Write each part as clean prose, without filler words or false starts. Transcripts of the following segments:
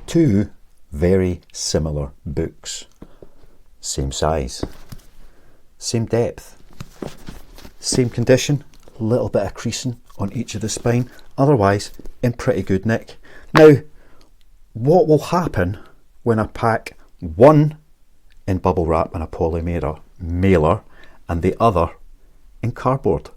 Two very similar books. Same size, same depth, same condition, a little bit of creasing on each of the spine, otherwise in pretty good nick. Now, what will happen when I pack one in bubble wrap and a poly mailer and the other in cardboard?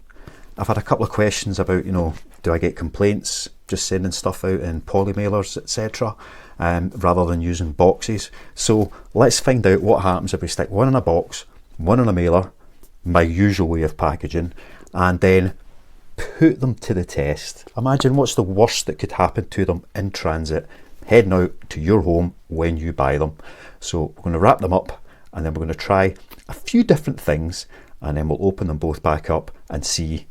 I've had a couple of questions about, do I get complaints just sending stuff out in poly mailers, etc., rather than using boxes? So let's find out what happens if we stick one in a box, one in a mailer, my usual way of packaging, and then put them to the test. Imagine what's the worst that could happen to them in transit, heading out to your home when you buy them. So we're going to wrap them up, and then we're going to try a few different things, and then we'll open them both back up and see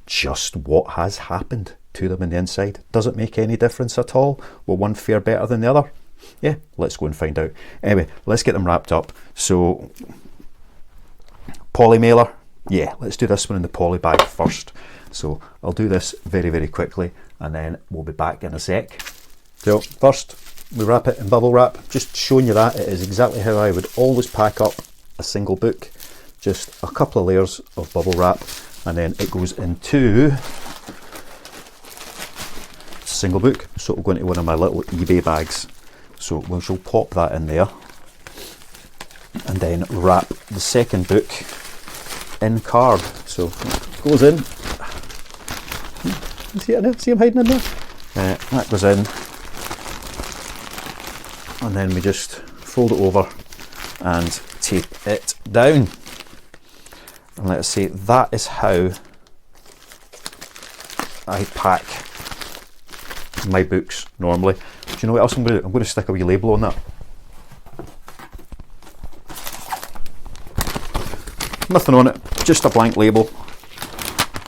just what has happened to them in the inside. Does it make any difference at all? Will one fare better than the other? Yeah, let's go and find out. Anyway, let's get them wrapped up. So, poly mailer. Yeah, let's do this one in the poly bag first. So I'll do this very, very quickly, and then we'll be back in a sec. So first, we wrap it in bubble wrap. Just showing you that it is exactly how I would always pack up a single book. Just a couple of layers of bubble wrap, and then it goes into single book. So it'll go into one of my little eBay bags. So we shall pop that in there, and then wrap the second book in card. So it goes in. See it now? See him hiding in there? That goes in, and then we just fold it over and tape it down. And let's say that is how I pack my books normally. Do you know what else I'm going to do? I'm going to stick a wee label on that. Nothing on it, just a blank label,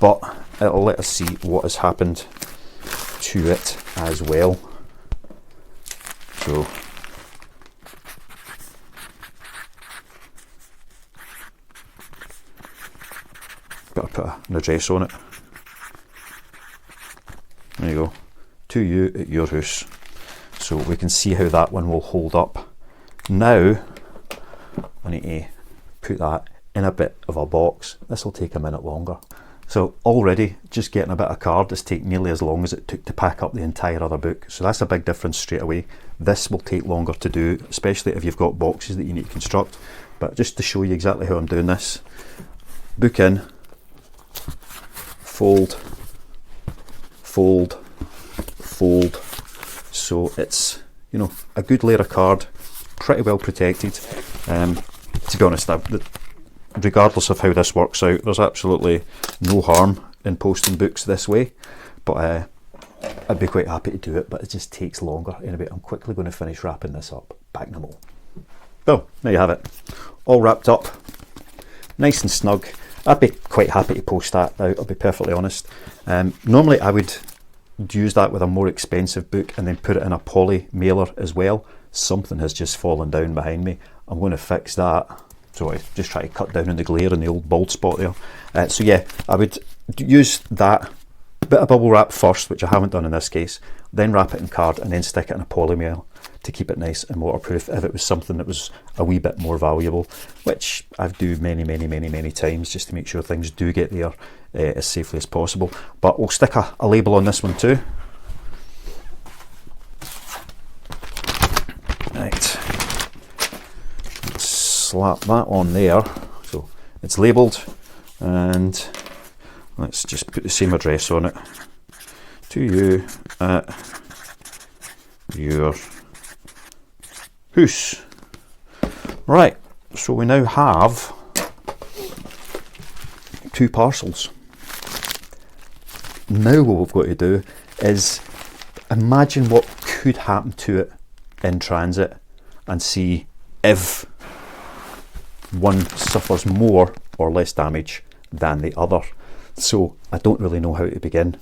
but it'll let us see what has happened to it as well. So got to put an address on it. There you go. To you at your house. So we can see how that one will hold up. Now I need to put that in a bit of a box. This will take a minute longer. So already just getting a bit of card has taken nearly as long as it took to pack up the entire other book. So that's a big difference straight away. This will take longer to do, especially if you've got boxes that you need to construct. But just to show you exactly how I'm doing this, book in, fold, fold, fold. So it's, a good layer of card, pretty well protected. To be honest, regardless of how this works out, there's absolutely no harm in posting books this way, but I'd be quite happy to do it, but it just takes longer. Anyway, I'm quickly going to finish wrapping this up. Back in the mole. Well, there you have it, all wrapped up, nice and snug. I'd be quite happy to post that out, I'll be perfectly honest. Normally I would use that with a more expensive book and then put it in a poly mailer as well. Something has just fallen down behind me. I'm going to fix that. So I just try to cut down on the glare in the old bald spot there. So yeah, I would use that bit of bubble wrap first, which I haven't done in this case, then wrap it in card and then stick it in a poly mail to keep it nice and waterproof if it was something that was a wee bit more valuable, which I've do many times just to make sure things do get there as safely as possible. But we'll stick a label on this one too. Right, slap that on there so it's labelled, and let's just put the same address on it. To you at your house. Right, so we now have 2 parcels. Now what we've got to do is imagine what could happen to it in transit and see if one suffers more or less damage than the other. So I don't really know how to begin.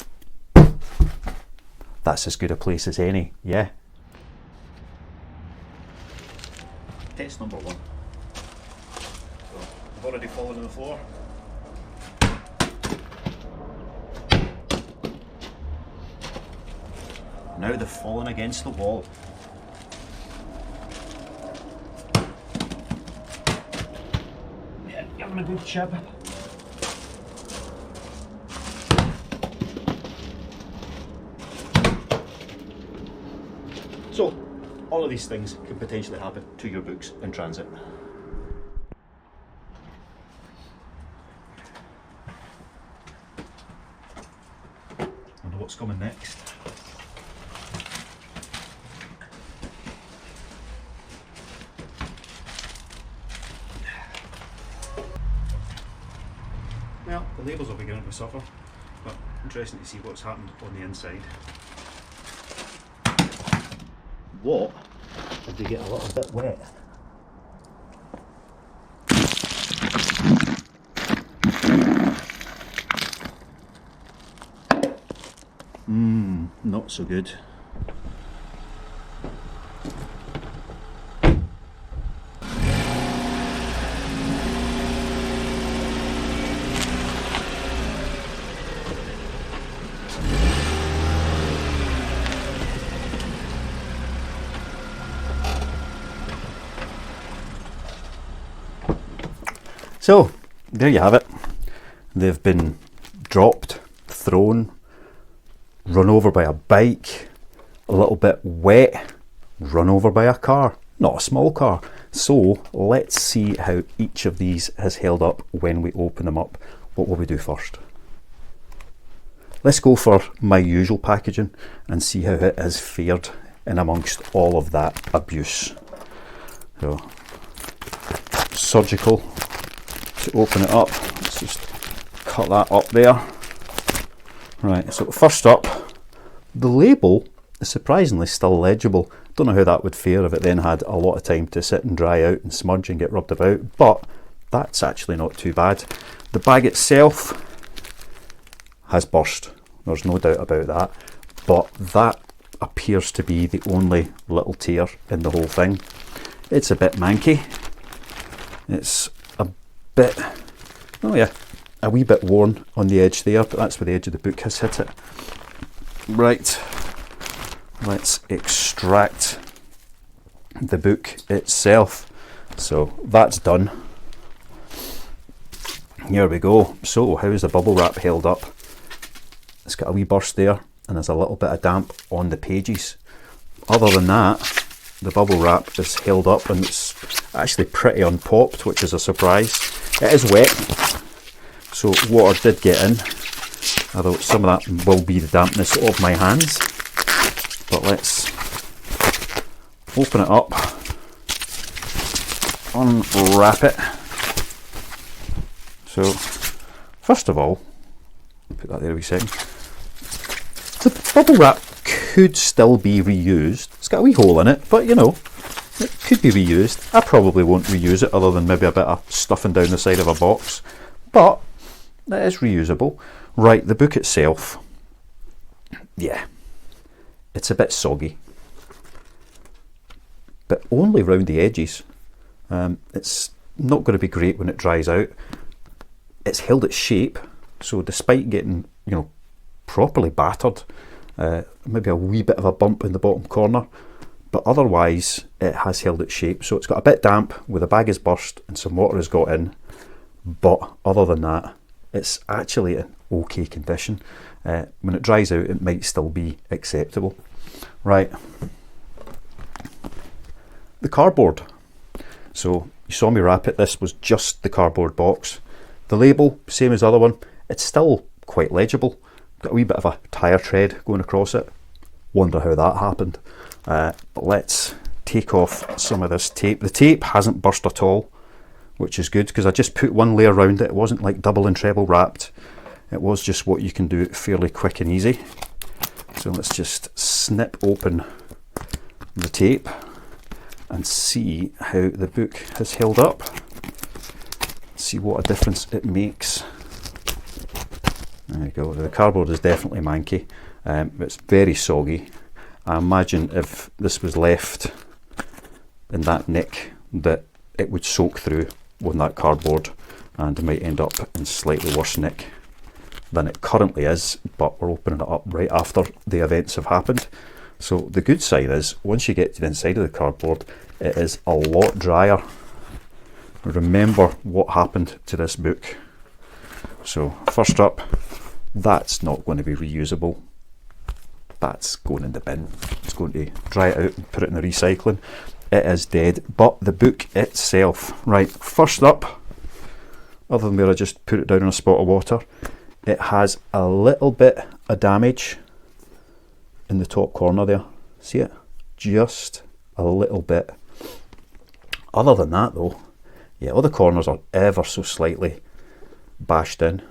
That's as good a place as any, yeah. Test number 1. So I've already fallen on the floor. Now they've fallen against the wall. on a good chib. So, all of these things could potentially happen to your books in transit. Wonder what's coming next. Well, the labels are beginning to suffer, but interesting to see what's happened on the inside. What did they get a little bit wet? Not so good. So, there you have it. They've been dropped, thrown, run over by a bike, a little bit wet, run over by a car. Not a small car. So, let's see how each of these has held up when we open them up. What will we do first? Let's go for my usual packaging and see how it has fared in amongst all of that abuse. So, surgical. To open it up, let's just cut that up there. Right, so first up, the label is surprisingly still legible. Don't know how that would fare if it then had a lot of time to sit and dry out and smudge and get rubbed about, but that's actually not too bad. The bag itself has burst, there's no doubt about that, but that appears to be the only little tear in the whole thing. It's a bit manky. It's bit, oh yeah, a wee bit worn on the edge there, but that's where the edge of the book has hit it. Right, let's extract the book itself. So that's done. Here we go. So how's the bubble wrap held up? It's got a wee burst there and there's a little bit of damp on the pages. Other than that, the bubble wrap is held up and it's actually pretty unpopped, which is a surprise. It is wet, so water did get in, although some of that will be the dampness of my hands. But let's open it up, unwrap it. So, first of all, put that there a wee second. The bubble wrap could still be reused. It's got a wee hole in it, but you know, it could be reused. I probably won't reuse it other than maybe a bit of stuffing down the side of a box, but it is reusable. Right, the book itself, yeah, it's a bit soggy, but only round the edges. It's not going to be great when it dries out. It's held its shape, so despite getting, you know, properly battered, maybe a wee bit of a bump in the bottom corner, but otherwise it has held its shape. So it's got a bit damp where the bag is burst and some water has got in, but other than that it's actually in okay condition. When it dries out it might still be acceptable. Right, the cardboard. So you saw me wrap it. This was just the cardboard box. The label, same as the other one, it's still quite legible. Got a wee bit of a tyre tread going across it. Wonder how that happened. But let's take off some of this tape. The tape hasn't burst at all, which is good because I just put one layer around it. It wasn't like double and treble wrapped. It was just what you can do fairly quick and easy. So let's just snip open the tape and see how the book has held up. See what a difference it makes. There you go. The cardboard is definitely manky. It's very soggy. I imagine if this was left in that nick that it would soak through on that cardboard and might end up in slightly worse nick than it currently is, but we're opening it up right after the events have happened. So the good side is once you get to the inside of the cardboard it is a lot drier remember what happened to this book. So first up, that's not going to be reusable. That's going in the bin. It's going to dry it out and put it in the recycling. It is dead. But the book itself, right, first up, other than where I just put it down in a spot of water, it has a little bit of damage in the top corner there. See it? Just a little bit. Other than that though, yeah, all the corners are ever so slightly bashed in,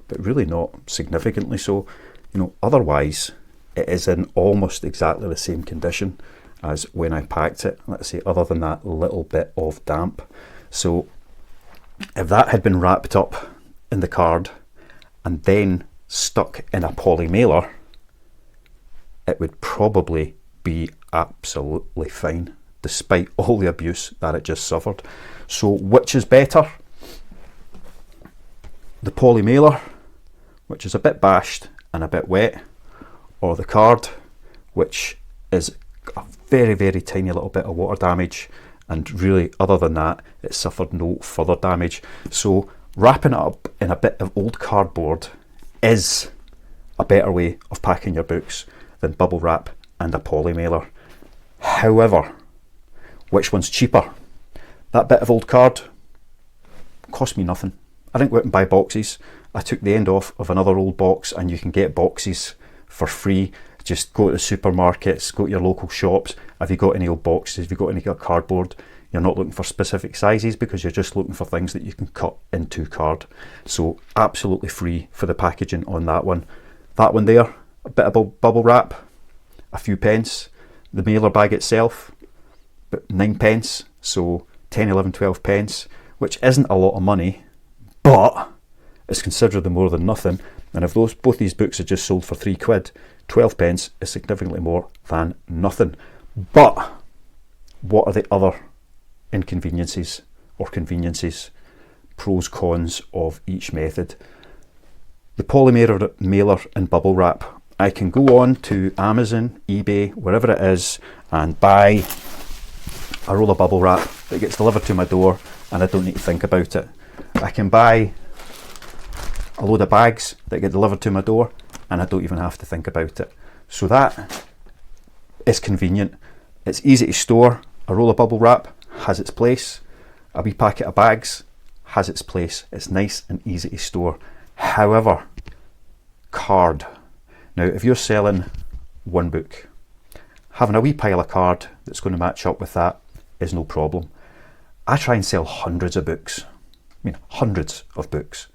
but really not significantly so. You know, otherwise it is in almost exactly the same condition as when I packed it, let's say, other than that little bit of damp. So if that had been wrapped up in the card and then stuck in a poly mailer, it would probably be absolutely fine, despite all the abuse that it just suffered. So which is better? The poly mailer, which is a bit bashed and a bit wet, or the card, which is a very, very tiny little bit of water damage, and really other than that it suffered no further damage. So wrapping it up in a bit of old cardboard is a better way of packing your books than bubble wrap and a poly mailer. However, which one's cheaper? That bit of old card cost me nothing. I didn't go out and buy boxes. I took the end off of another old box, and you can get boxes for free. Just go to the supermarkets, go to your local shops. Have you got any old boxes? Have you got any cardboard? You're not looking for specific sizes because you're just looking for things that you can cut into card. So absolutely free for the packaging on that one. That one there, a bit of bubble wrap, a few pence. The mailer bag itself, but 9 pence. So 10, 11, 12 pence, which isn't a lot of money, but it's considerably more than nothing. And if both these books are just sold for £3, 12 pence is significantly more than nothing. But what are the other inconveniences or conveniences, pros, cons of each method? The poly mailer and bubble wrap. I can go on to Amazon, eBay, wherever it is, and buy a roll of bubble wrap that gets delivered to my door, and I don't need to think about it. I can buy a load of bags that get delivered to my door, and I don't even have to think about it. So that is convenient. It's easy to store. A roll of bubble wrap has its place. A wee packet of bags has its place. It's nice and easy to store. However, card. Now, if you're selling one book, having a wee pile of card that's going to match up with that is no problem. I try and sell hundreds of books. I mean, hundreds of books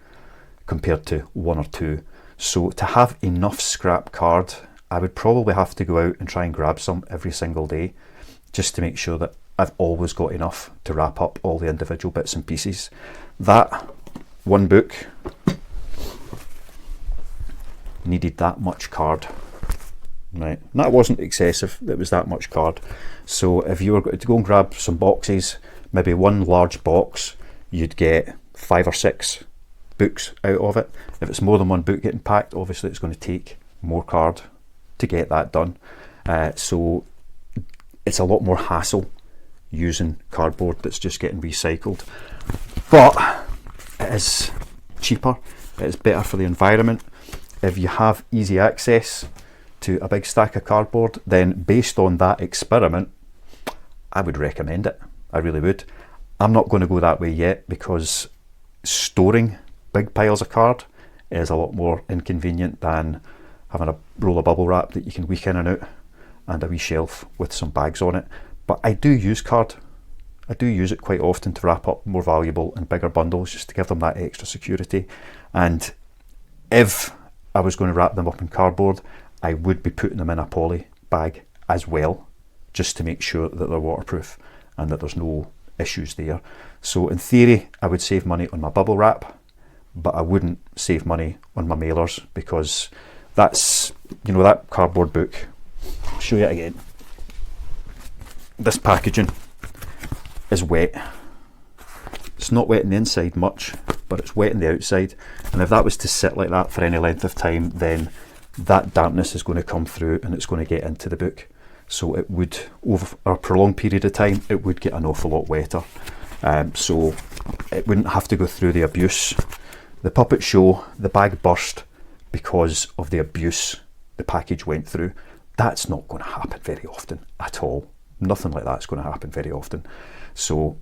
compared to one or two. So to have enough scrap card, I would probably have to go out and try and grab some every single day just to make sure that I've always got enough to wrap up all the individual bits and pieces. That one book needed that much card, right? And that wasn't excessive, it was that much card. So if you were going to go and grab some boxes, maybe one large box, you'd get 5 or 6 books out of it. If it's more than one book getting packed, obviously it's going to take more card to get that done. So it's a lot more hassle using cardboard that's just getting recycled. But it is cheaper, it is better for the environment. If you have easy access to a big stack of cardboard, then based on that experiment, I would recommend it. I really would. I'm not going to go that way yet because storing big piles of card is a lot more inconvenient than having a roll of bubble wrap that you can week in and out and a wee shelf with some bags on it. But I do use card. I do use it quite often to wrap up more valuable and bigger bundles just to give them that extra security. And if I was going to wrap them up in cardboard, I would be putting them in a poly bag as well, just to make sure that they're waterproof and that there's no issues there. So in theory, I would save money on my bubble wrap, but I wouldn't save money on my mailers because that's, you know, that cardboard book. I'll show you it again. This packaging is wet. It's not wet on the inside much, but it's wet on the outside. And if that was to sit like that for any length of time, then that dampness is going to come through and it's going to get into the book. So it would, over a prolonged period of time, it would get an awful lot wetter. so it wouldn't have to go through the abuse. The Puppet Show, the bag burst because of the abuse the package went through. That's not going to happen very often at all. Nothing like that's going to happen very often. So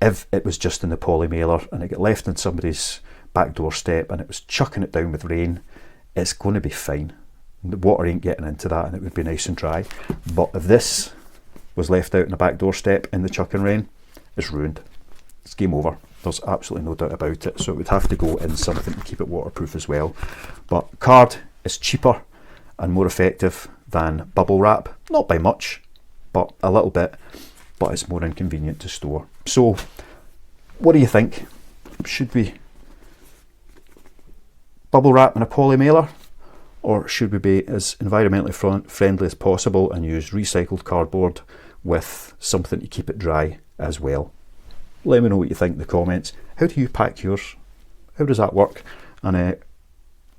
if it was just in the poly mailer and it got left on somebody's back doorstep and it was chucking it down with rain, it's going to be fine. The water ain't getting into that and it would be nice and dry. But if this was left out on the back doorstep in the chucking rain, it's ruined. It's game over. There's absolutely no doubt about it. So it would have to go in something to keep it waterproof as well. But card is cheaper and more effective than bubble wrap. Not by much, but a little bit. But it's more inconvenient to store. So what do you think? Should we bubble wrap in a poly mailer? Or should we be as environmentally friendly as possible and use recycled cardboard with something to keep it dry as well? Let me know what you think in the comments. How do you pack yours? How does that work? And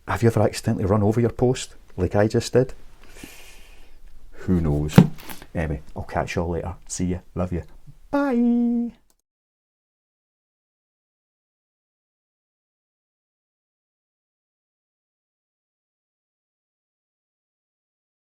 have you ever accidentally run over your post like I just did? Who knows? Anyway, I'll catch you all later. See ya. Love you. Bye.